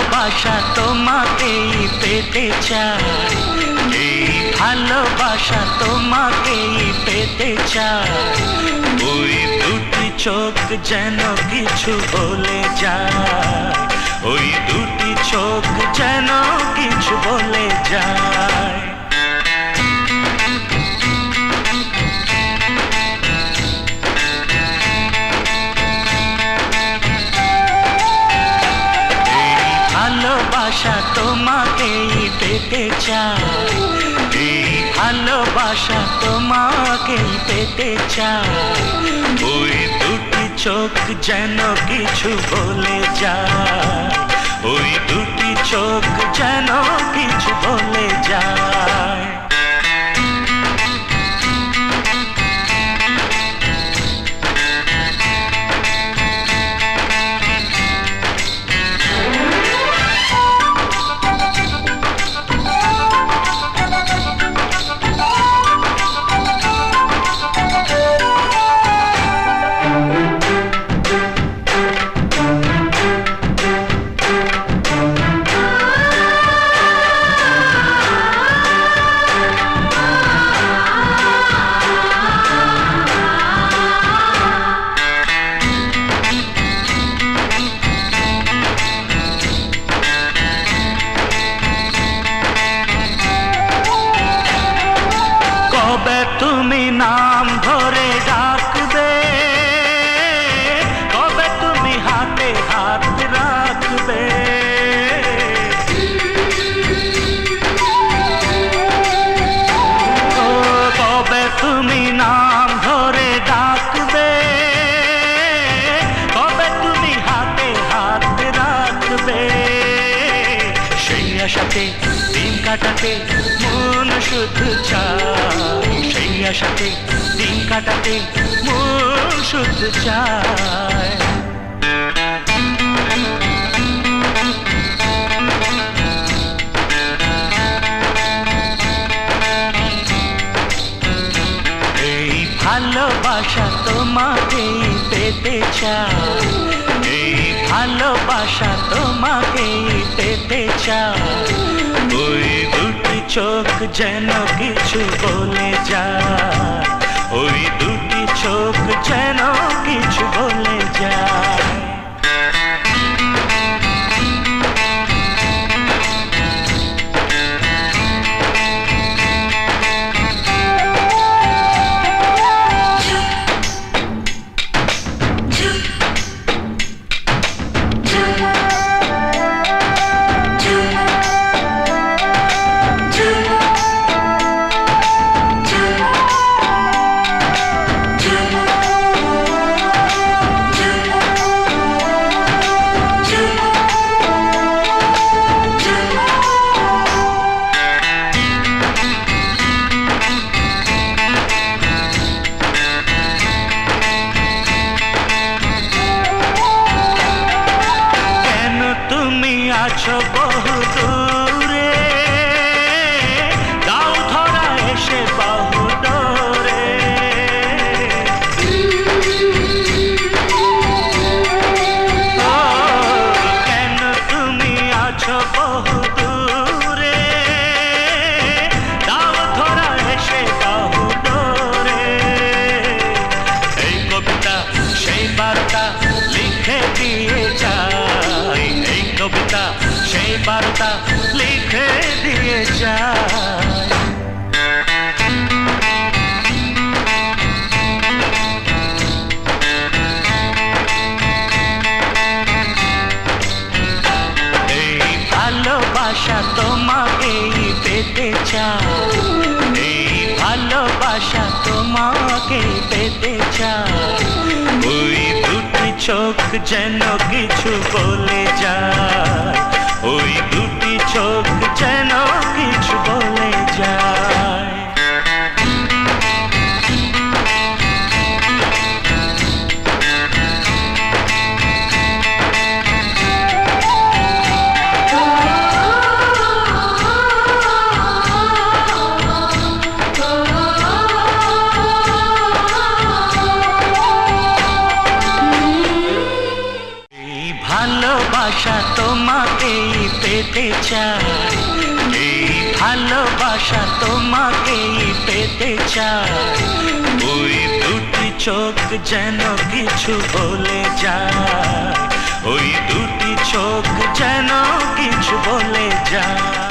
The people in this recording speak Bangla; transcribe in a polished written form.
ভালোবাসা তোমাকেই পেতে চাই, এই ভালোবাসা তোমাকেই পেতে চাই। ওই দুটি চোখ যেন কিছু বলে যায়, ওই দুটি চোখ যেন কিছু বলে যায়। ভালোবাসা তোমাকেই পেতে চাই, এই ভালোবাসা তোমাকেই পেতে চাই। ওই দুটি চোখ যেন কিছু বলে যায়, ওই দুটি চোখ যেন কিছু বলে যায়। তুমি নাম ধরে ডাকবে, কবে তুমি হাতে হাত রাখবে। ও কবে তুমি নাম ধরে ডাকবে, কবে তুমি হাতে হাত রাখবে। সেই আশাতে দিন কাটাতে মন শুধু চায়, সেই আশাতে দিন কাটাতে মন শুধু চায়। এই ভালোবাসা তোমাকেই পেতে চাই, এই ভালোবাসা তোমাকেই পেতে চাই। ওই দুটি চোখ যেন কিছু বলে যায়, ওই দুটি চোখ যেন কিছু বলে যায়। আছো বহু দূরে, দাও ধরা এসে বহু দূরে। ও কেন তুমি আছো বহু দূরে, দাও ধরা এসে বহু দূরে। এই কবিতা সেই বার্তা লিখে দিয়ে যায়, এই কবিতা সেই বার্তা লিখে দিয়ে যায়। এই ভালোবাসা তোমাকেই পেতে চাই, এই ভালোবাসা তোমাকেই পেতে চাই। ওই দুটি চোখ যেন কিছু বলে যায়, ওই দুটি চোখ যেন কিছু বলে যায়। ভালোবাসা তোমাকেই যেতে চাই, এই ভালোবাসা তোমাকেই পেতে চাই। ওই দুটি চোখ যেন কিছু বলে যায়, ওই দুটি চোখ যেন কিছু বলে যায়।